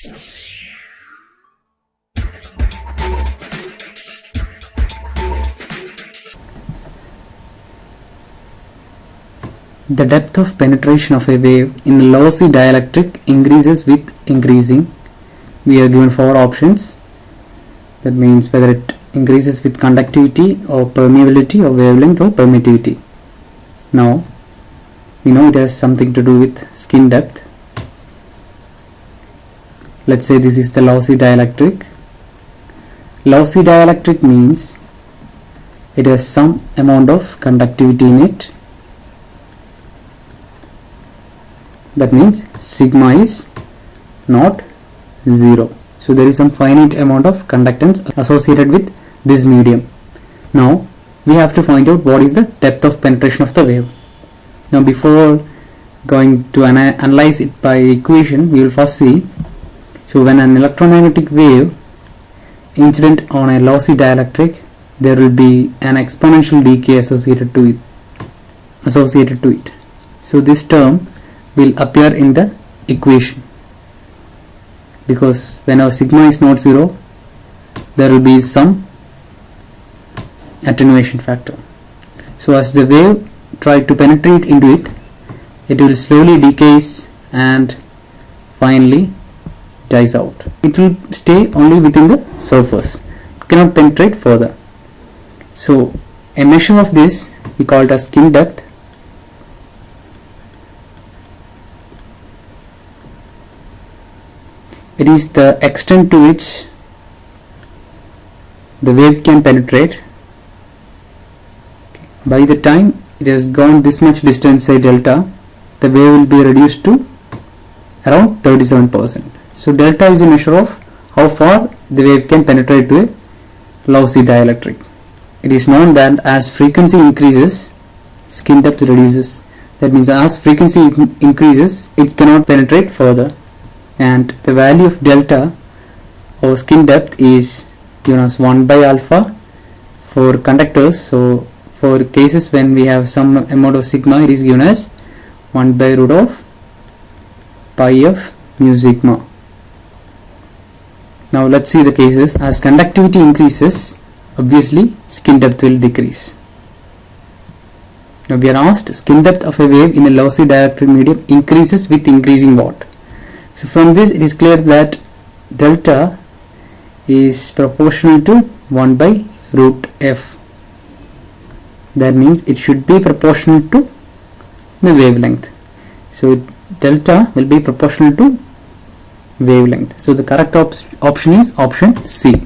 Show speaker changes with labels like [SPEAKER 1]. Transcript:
[SPEAKER 1] The depth of penetration of a wave in the lossy dielectric increases with increasing. We are given 4 options. That means whether it increases with conductivity or permeability or wavelength or permittivity. Now we know it has something to do with skin depth. Let's say this is the lossy dielectric. Lossy dielectric means it has some amount of conductivity in it. That means sigma is not 0. So there is some finite amount of conductance associated with this medium. Now we have to find out what is the depth of penetration of the wave. Now before going to analyze it by equation, we will first see. So when an electromagnetic wave incident on a lossy dielectric, there will be an exponential decay associated to it. So this term will appear in the equation, because when our sigma is not 0, there will be some attenuation factor. So as the wave tries to penetrate into it, it will slowly decays and finally dies out. It will stay only within the surface, it cannot penetrate further. So a measure of this we call it as skin depth. It is the extent to which the wave can penetrate. By the time it has gone this much distance, say delta, the wave will be reduced to around 37%. So delta is a measure of how far the wave can penetrate to a lossy dielectric. It is known that as frequency increases, skin depth reduces. That means as frequency increases, it cannot penetrate further, and the value of delta or skin depth is given as 1 by alpha for conductors. So for cases when we have some amount of sigma, it is given as 1 by root of pi of mu sigma. Now let's see the cases. As conductivity increases, obviously skin depth will decrease. Now we are asked skin depth of a wave in a lossy dielectric medium increases with increasing what? So from this it is clear that delta is proportional to 1 by root f. That means it should be proportional to the wavelength. So delta will be proportional to wavelength. So the correct option is option C.